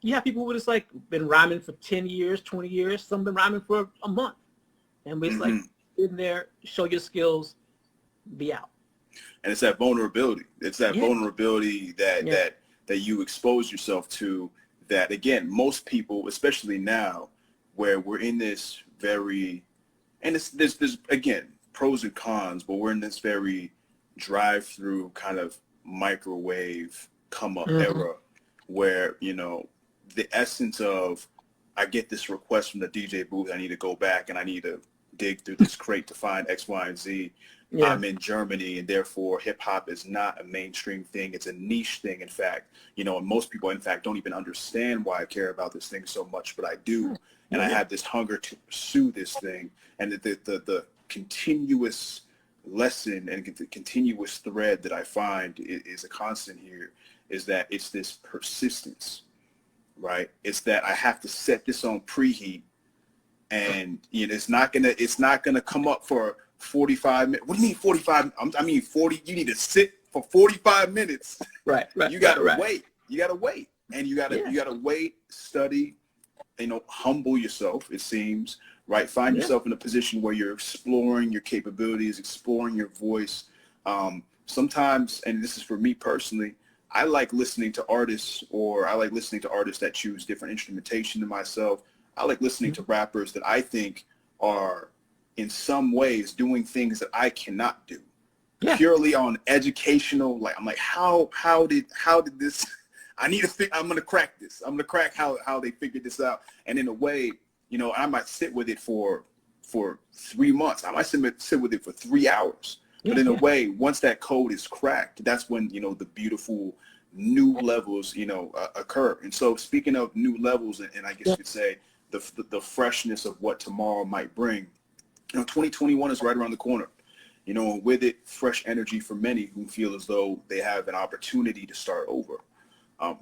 you have people who just like been rhyming for 10 years, 20 years. Some been rhyming for a month. And we're just like, in there, show your skills, be out. And it's that vulnerability. It's that vulnerability that you expose yourself to, that, again, most people, especially now, where we're in this very... And there's again, pros and cons, but we're in this very drive-through kind of microwave come-up era where, you know, the essence of, I get this request from the DJ booth, I need to go back and I need to dig through this crate to find X, Y, and Z. I'm in Germany, and therefore hip-hop is not a mainstream thing. It's a niche thing, in fact. You know, and most people, in fact, don't even understand why I care about this thing so much, but I do. And I have this hunger to pursue this thing. And the continuous lesson and the continuous thread that I find is a constant here is that it's this persistence, right? It's that I have to set this on preheat, and you know, it's not gonna come up for 45 minutes. What do you mean 45? I mean 40. You need to sit for 45 minutes. Right. You gotta wait. You gotta wait, and you gotta wait, study. You know, humble yourself, it seems, right? Find yourself in a position where you're exploring your capabilities, exploring your voice. Sometimes, and this is for me personally, I like listening to artists, or I like listening to artists that choose different instrumentation than myself. I like listening to rappers that I think are in some ways doing things that I cannot do. Purely on educational, like I'm like, how did this... I'm going to crack this. I'm going to crack how they figured this out. And in a way, you know, I might sit with it for for 3 months. I might sit with it for 3 hours. But in a way, once that code is cracked, that's when, you know, the beautiful new levels, you know, occur. And so speaking of new levels, and I guess you could say the freshness of what tomorrow might bring, you know, 2021 is right around the corner. You know, and with it, fresh energy for many who feel as though they have an opportunity to start over.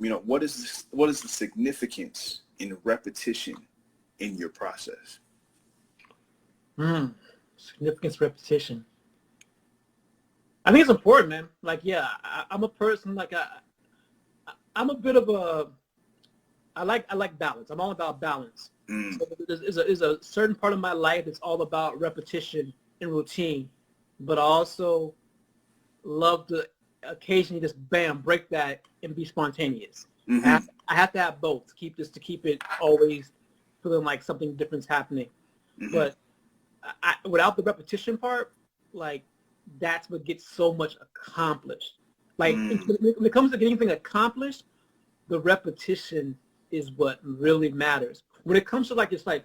You know, what is the significance in repetition in your process? Significance repetition. I think it's important, man. Like, yeah, I'm a person, like, I'm a bit of a, I like balance. I'm all about balance. So there's a certain part of my life that's all about repetition and routine, but I also love to occasionally just bam, break that and be spontaneous. I have to have both to keep it always feeling like something different's happening. But without the repetition part, like, that's what gets so much accomplished. Like, when it comes to getting things accomplished, the repetition is what really matters. When it comes to like just like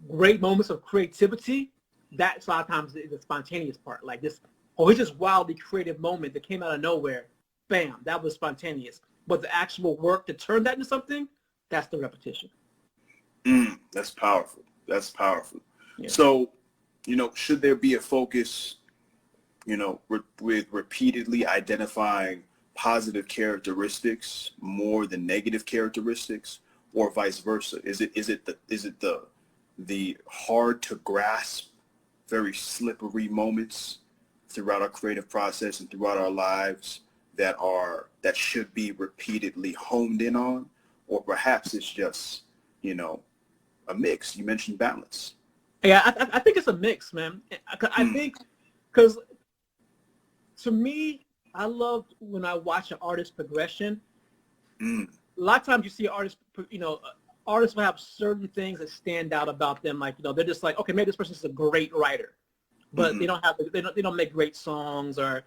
great moments of creativity, that's a lot of times the spontaneous part. Like this, it's just wildly creative moment that came out of nowhere. Bam, that was spontaneous. But the actual work to turn that into something, that's the repetition. That's powerful. That's powerful. Yeah. So, you know, should there be a focus, you know, with repeatedly identifying positive characteristics more than negative characteristics, or vice versa? Is it the hard to grasp, very slippery moments throughout our creative process and throughout our lives that should be repeatedly honed in on, or perhaps it's just, you know, a mix? You mentioned balance. Yeah, I think it's a mix, man. I think because to me, I love when I watch an artist's progression. A lot of times you see artists, you know, artists will have certain things that stand out about them. Like, you know, they're just like, okay, maybe this person's a great writer, but they don't make great songs, or,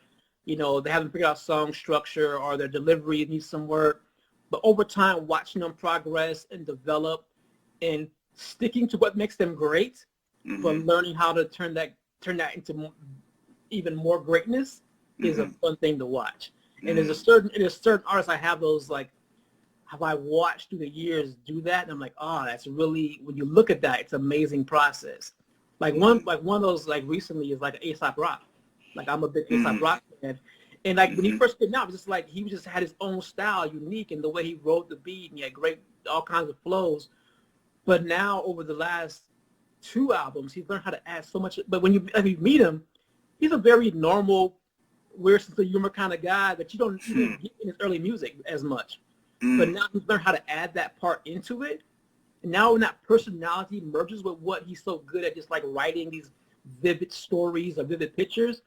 you know, they haven't figured out song structure, or their delivery needs some work. But over time, watching them progress and develop and sticking to what makes them great, but learning how to turn that into even more greatness is a fun thing to watch. And there's certain artists I have those, like, have I watched through the years do that, and I'm like, oh, that's really, when you look at that, it's an amazing process. Like one of those, like, recently is like A$AP Rock. Like, I'm a big A$AP Rock fan. And like when he first came out, it was just like he just had his own style, unique in the way he wrote the beat, and he had great all kinds of flows. But now over the last 2 albums, he's learned how to add so much. But when you meet him, he's a very normal, weird sense of humor kind of guy that you didn't get in his early music as much. But now he's learned how to add that part into it. And now when that personality merges with what he's so good at, just like writing these vivid stories or vivid pictures,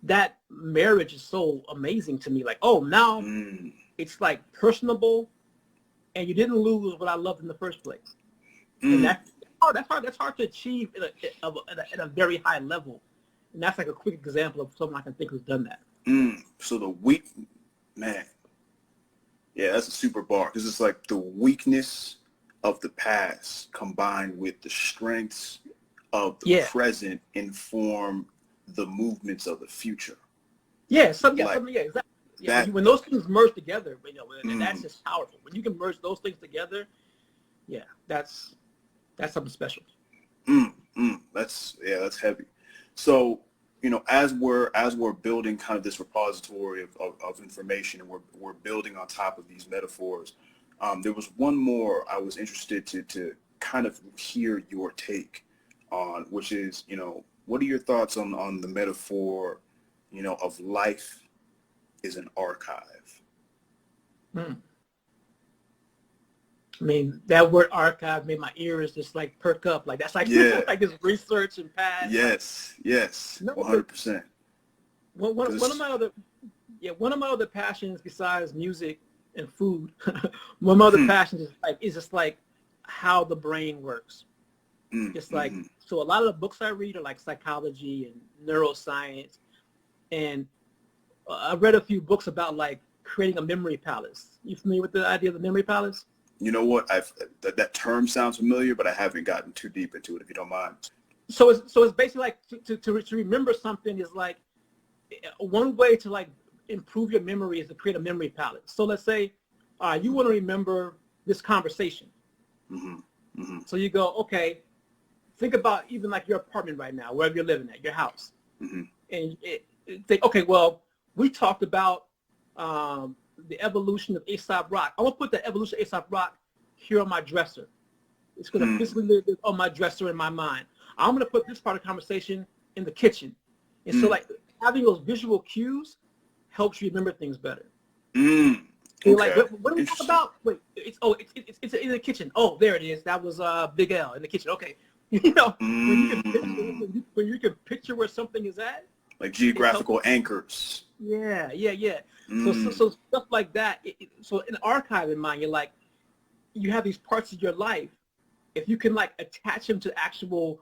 that marriage is so amazing to me. Like, oh, now it's like personable, and you didn't lose what I loved in the first place. And that's hard to achieve at a very high level. And that's like a quick example of someone I can think who's done that. So the man, yeah, that's a super bar, because it's like the weakness of the past combined with the strengths of the present inform the movements of the future. Exactly. Yeah, when those things merge together, you know, and that's just powerful. When you can merge those things together, yeah, that's something special. That's heavy. So, you know, as we're building kind of this repository of information, and we're building on top of these metaphors, there was one more I was interested to kind of hear your take on, which is, you know, what are your thoughts on the metaphor, you know, of life is an archive? I mean, that word archive made my ears just like perk up. Like, that's like, like this research and past. Yes, 100%. One of my other passions besides music and food, one of my other passions is just like how the brain works. Just like, so a lot of the books I read are like psychology and neuroscience, and I read a few books about like creating a memory palace. You familiar with the idea of the memory palace? You know what? That term sounds familiar, but I haven't gotten too deep into it. If you don't mind. So it's basically like to remember something is like one way to like improve your memory is to create a memory palette. So let's say you want to remember this conversation. Mm-hmm. Mm-hmm. So you go, okay, think about even like your apartment right now, wherever you're living at, your house. Mm-hmm. And think, okay, well, we talked about the evolution of Aesop Rock. I want to put the evolution of Aesop Rock here on my dresser. It's going to physically live on my dresser in my mind. I'm going to put this part of the conversation in the kitchen. And so like having those visual cues helps you remember things better. Okay. You're like, what do we talk about? Wait, it's in the kitchen. Oh, there it is. That was Big L in the kitchen. Okay. You know, when you can picture where something is at. Like geographical anchors. Yeah. So stuff like that. So in archive in mind, you're like, you have these parts of your life. If you can like attach them to actual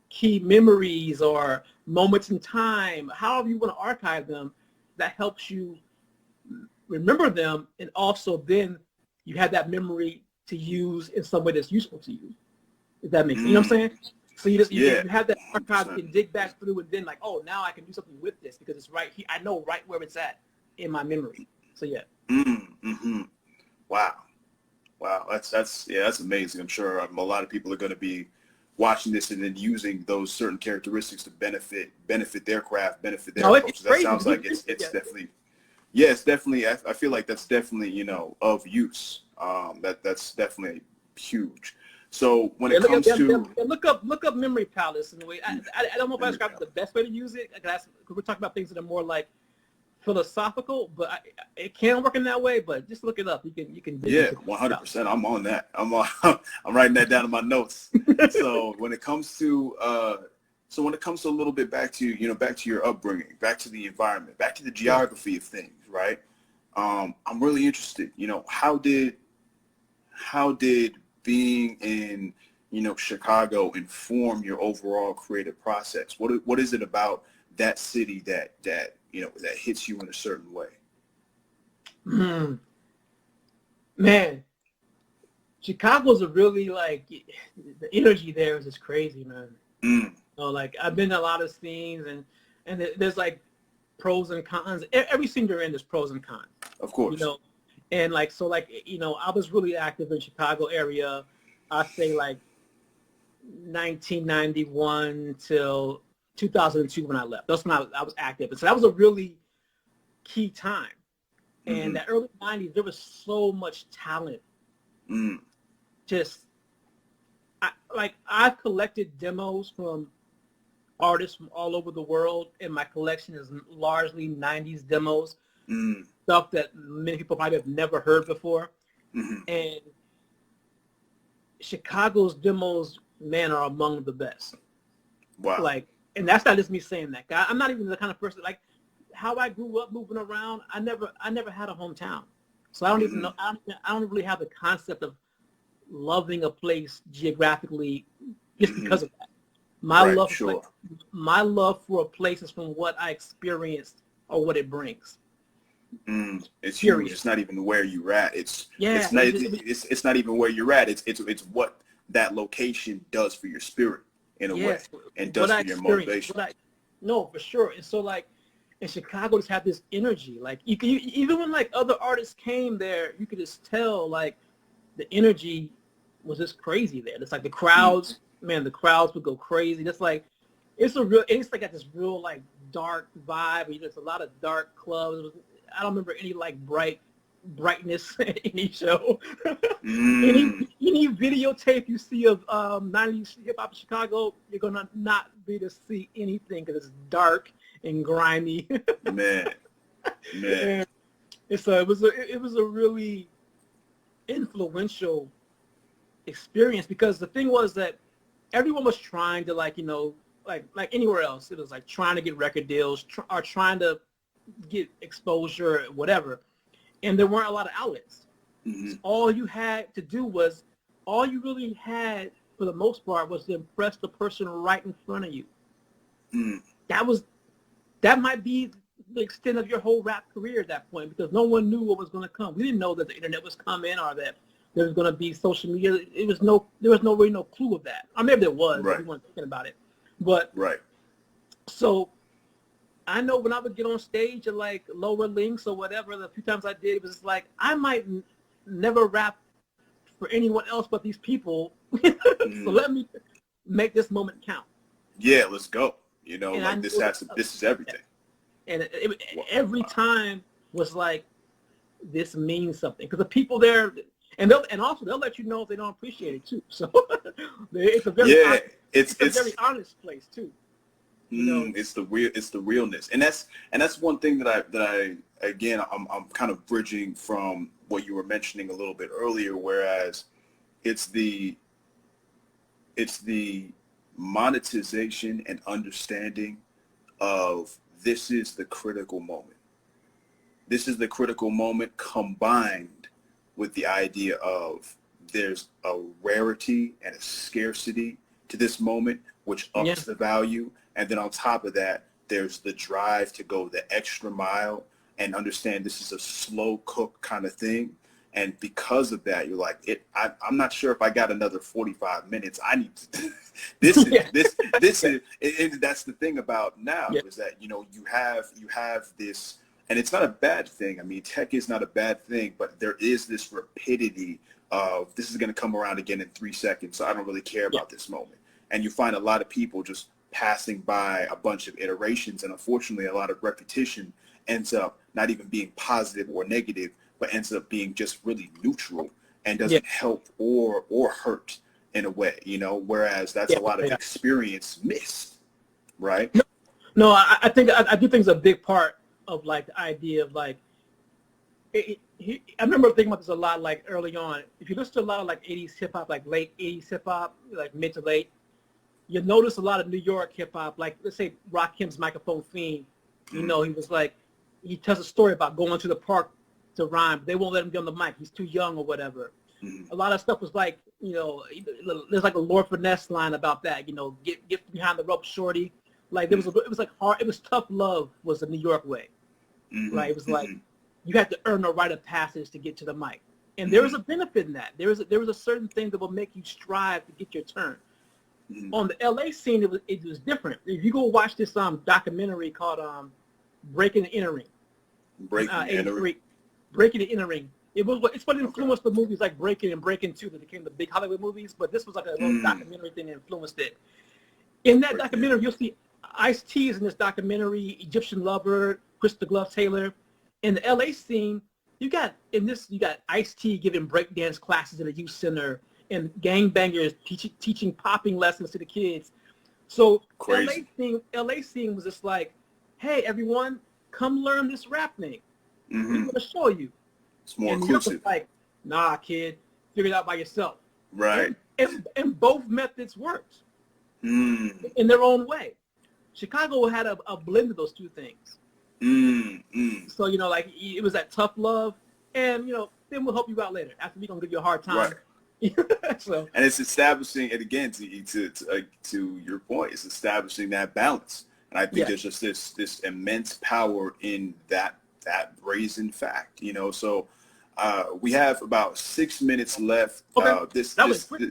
key memories or moments in time, however you want to archive them, that helps you remember them. And also then you have that memory to use in some way that's useful to you. If that makes sense. You know what I'm saying? So you have that archive, you can dig back through and then like, oh, now I can do something with this because it's right here. I know right where it's at in my memory. So yeah. Mm-hmm. Wow. That's amazing. I'm sure a lot of people are going to be watching this and then using those certain characteristics to benefit their craft, benefit their approach. That sounds like it's definitely, it's definitely, I feel like that's definitely, you know, of use. That's definitely huge. So when it comes to look up memory palace in the way, I don't know if I described the best way to use it because we're talking about things that are more like philosophical, but it can work in that way. But just look it up. You can. Yeah, 100%. I'm on that. I'm writing that down in my notes. So when it comes to a little bit back to your upbringing, back to the environment, back to the geography of things, right? I'm really interested. You know, how did being in, you know, Chicago inform your overall creative process? What is it about that city that you know that hits you in a certain way? Man, Chicago's a really like the energy there is just crazy, man. You know, like I've been to a lot of scenes and there's like pros and cons. Every scene you're in, there's pros and cons. Of course. You know, and like so like you know, I was really active in Chicago area. I say like 1991 till 2002 when I left. That's when I was active. And so that was a really key time. And the early 90s, there was so much talent. I've collected demos from artists from all over the world, and my collection is largely 90s demos, stuff that many people might have never heard before. And Chicago's demos, man, are among the best. Wow. Like, and that's not just me saying that. I'm not even the kind of person like how I grew up moving around. I never had a hometown, so I don't even know. I don't really have the concept of loving a place geographically just because of that. My love for a place is from what I experienced or what it brings. It's huge. It's not even where you're at. It's not even where you're at. It's what that location does for your spirit in a way, and does for your motivation. No, for sure. And so like in Chicago, just have this energy. Like even when like other artists came there, you could just tell like the energy was just crazy there. It's like the crowds, man, the crowds would go crazy. It's like it's like got this real like dark vibe. There's a lot of dark clubs. I don't remember any like brightness in any show. Any videotape you see of 90s hip hop in Chicago, you're gonna not be to see anything because it's dark and grimy. man. And it was a really influential experience because the thing was that everyone was trying to like, you know, like anywhere else, it was like trying to get record deals or trying to get exposure, whatever. And there weren't a lot of outlets. So all you had to do was, all you really had for the most part was to impress the person right in front of you. That might be the extent of your whole rap career at that point because no one knew what was going to come. We didn't know that the internet was coming or that there was going to be social media. There was really no clue of that. Or maybe there was, but we weren't thinking about it. But so I know when I would get on stage at like lower links or whatever, the few times I did, it was like I might never rap for anyone else but these people. So let me make this moment count. Yeah, let's go. You know, and like this is everything. And every time was like, this means something, because the people there, and also they'll let you know if they don't appreciate it too. So it's a very it's a very honest place too. You know? It's the realness, and that's one thing that I again I'm kind of bridging from what you were mentioning a little bit earlier, whereas it's the monetization and understanding of this is the critical moment. This is the critical moment combined with the idea of there's a rarity and a scarcity to this moment, which ups the value. And then on top of that, there's the drive to go the extra mile and understand this is a slow cook kind of thing. And because of that, you're like, I'm not sure if I got another 45 minutes. I need to, this is, and that's the thing about now is that, you know, you have this, and it's not a bad thing. I mean, tech is not a bad thing, but there is this rapidity of this is going to come around again in 3 seconds. So I don't really care about this moment. And you find a lot of people just passing by a bunch of iterations. And unfortunately, a lot of repetition ends up not even being positive or negative, but ends up being just really neutral and doesn't help or hurt in a way, you know, whereas that's a lot of experience missed, right? No, I think I do think it's a big part of like the idea of like, I remember thinking about this a lot, like early on. If you listen to a lot of like 80s hip hop, like late 80s hip hop, like mid to late, you notice a lot of New York hip hop, like let's say Rakim's Microphone Fiend, you know, he was like, he tells a story about going to the park to rhyme. They won't let him get on the mic. He's too young or whatever. A lot of stuff was like, you know, there's like a Lord Finesse line about that, you know, get behind the rope, shorty. Like it was like hard. It was tough love was the New York way, right? It was like you had to earn a rite of passage to get to the mic, and there was a benefit in that. There was a certain thing that will make you strive to get your turn. On the LA scene, it was different. If you go watch this documentary called Breaking and Entering, Breaking and Entering. It's what influenced the movies like Breaking and Breaking 2 that became the big Hollywood movies, but this was like a little documentary thing that influenced it. In that documentary, you'll see Ice-T is in this documentary, Egyptian Lover, Chris the Glove Taylor. In the LA scene, you got Ice-T giving breakdance classes at a youth center and gangbangers teaching popping lessons to the kids. So LA scene was just like, hey, everyone, come learn this rap thing. We're going to show you. It's more inclusive. Like, nah, kid, figure it out by yourself. Right. And both methods worked in their own way. Chicago had a blend of those two things. So, you know, like it was that tough love, and, you know, then we'll help you out later. After we're going to give you a hard time. Right. So, and it's establishing, and again, to your point, it's establishing that balance. And I think there's just this immense power in that brazen fact, you know. So we have about 6 minutes left. Listen,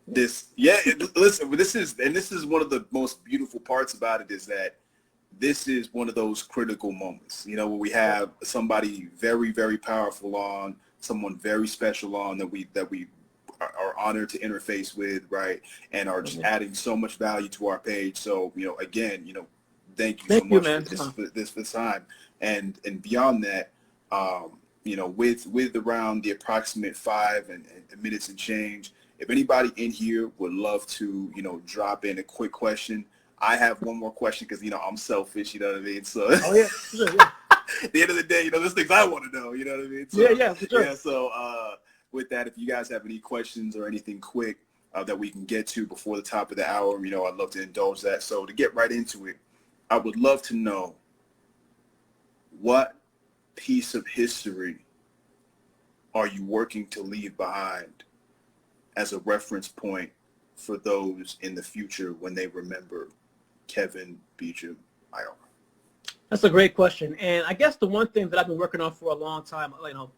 this is one of the most beautiful parts about it, is that this is one of those critical moments, you know, where we have somebody very, very powerful on, someone very special on that we are honored to interface with, right, and are just adding so much value to our page. So, you know, again, you know, thank you so much for this time. And beyond that, you know, with around the approximate 5 minutes and change, if anybody in here would love to, you know, drop in a quick question. I have one more question because, you know, I'm selfish, you know what I mean? So at the end of the day, you know, there's things I want to know, you know what I mean? So, for sure. Yeah, so with that, if you guys have any questions or anything quick that we can get to before the top of the hour, you know, I'd love to indulge that. So to get right into it, I would love to know, what piece of history are you working to leave behind as a reference point for those in the future when they remember Kevin Beacham, IR? That's a great question. And I guess the one thing that I've been working on for a long time, you know,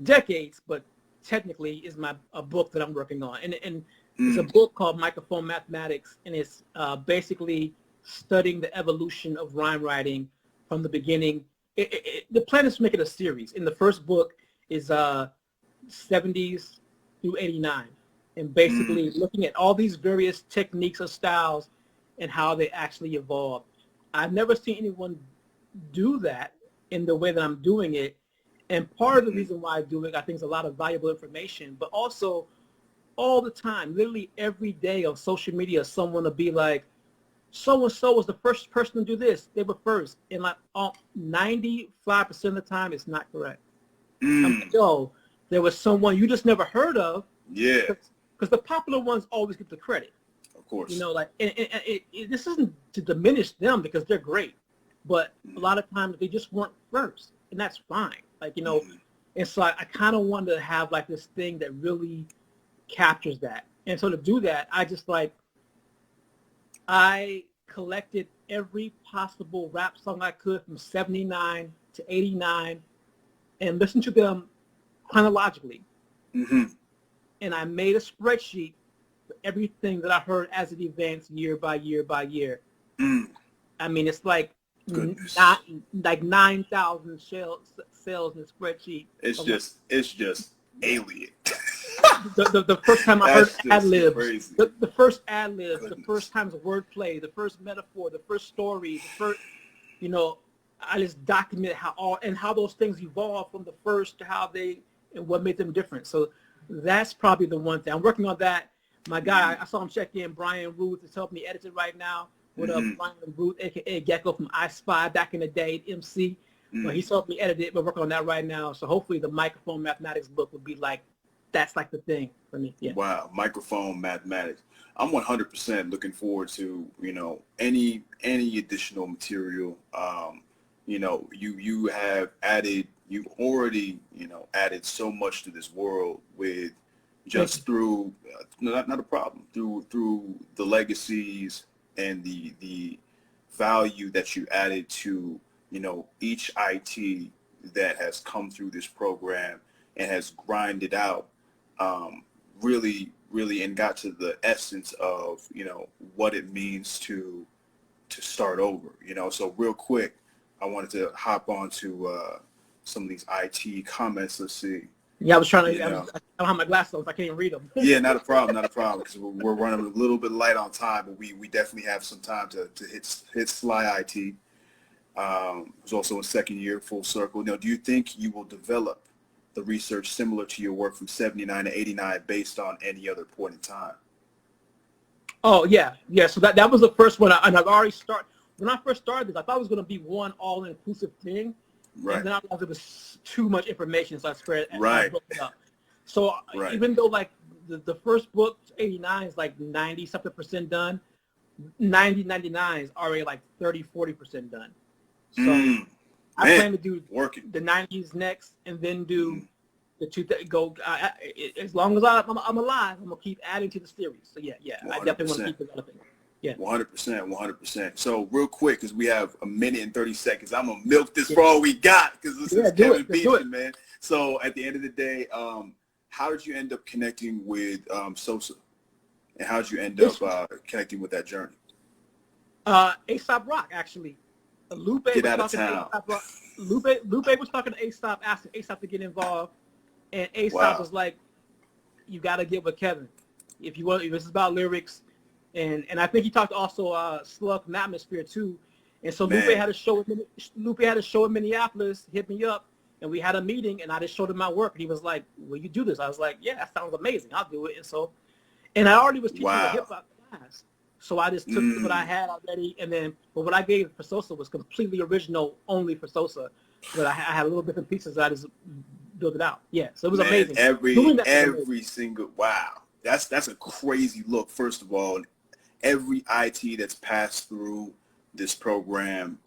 decades, but technically is a book that I'm working on. And it's a book called Microphone Mathematics, and it's basically studying the evolution of rhyme writing from the beginning. The plan is to make it a series. In the first book is 70s through 89, and basically looking at all these various techniques or styles and how they actually evolved. I've never seen anyone do that in the way that I'm doing it. And part of the reason why I do it, I think, is a lot of valuable information, but also all the time, literally every day on social media, someone will be like, so-and-so was the first person to do this. They were first. And like 95% of the time, it's not correct. I'm like, yo, there was someone you just never heard of. Yeah. Because the popular ones always get the credit. Of course. You know, like, and this isn't to diminish them because they're great. But a lot of times they just weren't first. And that's fine. Like, you know, and so I kind of wanted to have like this thing that really captures that. And so to do that, I collected every possible rap song I could from 79 to 89 and listened to them chronologically. And I made a spreadsheet for everything that I heard as it advanced year by year by year. I mean, it's like not like 9,000 sales in the spreadsheet. It's just alien. The first time I heard ad-libs, crazy. the first ad-libs, the first times of wordplay, the first metaphor, the first story, the first, you know, I just documented how those things evolved from the first to how they, and what made them different. So that's probably the one thing. I'm working on that. My guy, I saw him check in, Brian Ruth, is helping me edit it right now. What up, Brian Ruth, a.k.a. Gecko from I Spy back in the day, MC. Well, he's helping me edit it. We're working on that right now. So hopefully the Microphone Mathematics book would be like, that's like the thing for me. Yeah. Wow, Microphone Mathematics. I'm 100% looking forward to, you know, any additional material. You know, you already, you know, added so much to this world with just through not a problem, through the legacies and the value that you added to, you know, each IT that has come through this program and has grinded out really and got to the essence of, you know, what it means to start over, you know. So real quick, I wanted to hop on to some of these IT comments. Let's see. Yeah, I was trying to, I don't have my glasses on, so I can't even read them. Yeah, not a problem, because we're running a little bit light on time, but we definitely have some time to hit Sly IT. Who's also in second year, full circle. Now, do you think you will develop the research similar to your work from 79 to 89 based on any other point in time? Oh, yeah. So that was the first one. And I've already started. When I first started this, I thought it was going to be one all-inclusive thing. Right. And then I realized it was too much information, so I spread it. Right. It up. So even though like the first book, 89, is like 90-something% done, 99 is already like 30-40% done. So I plan to do the 90s next, and then do the as long as I'm alive, I'm gonna keep adding to the series. So yeah, 100%. I definitely want to keep developing. Yeah, 100%. So real quick, because we have 1 minute and 30 seconds, I'm gonna milk this for all we got, because this is Kevin Beacham, man. So at the end of the day, how did you end up connecting with SOSA, and how did you end up connecting with that journey? A$AP Rock, actually. Lupe was talking to A$AP, asking A$AP to get involved, and A$AP was like, "You got to get with Kevin if this is about lyrics." And I think he talked to also Slug from Atmosphere too. And so Lupe had a show in Minneapolis, hit me up, and we had a meeting, and I just showed him my work, and he was like, "Will you do this?" I was like, "Yeah, that sounds amazing. I'll do it." And I already was teaching a hip hop class. So I just took what I had already, but what I gave for SOSA was completely original, only for SOSA. But I had little different pieces that I just built it out. Yeah, so it was amazing. Every single, wow. That's a crazy look, first of all. Every IT that's passed through this program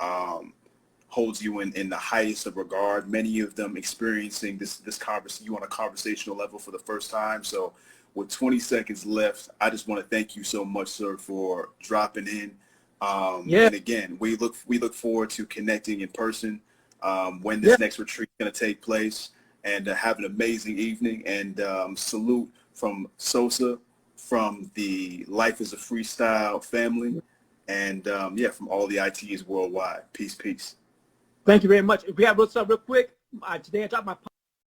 holds you in the highest of regard. Many of them experiencing this conversation, you on a conversational level for the first time. So with 20 seconds left, I just want to thank you so much, sir, for dropping in. And again, we look forward to connecting in person when this next retreat is going to take place. and have an amazing evening. And salute from SOSA, from the Life is a Freestyle family, and yeah, from all the ITs worldwide. Peace, peace. Thank you very much. If we have real quick, today I dropped my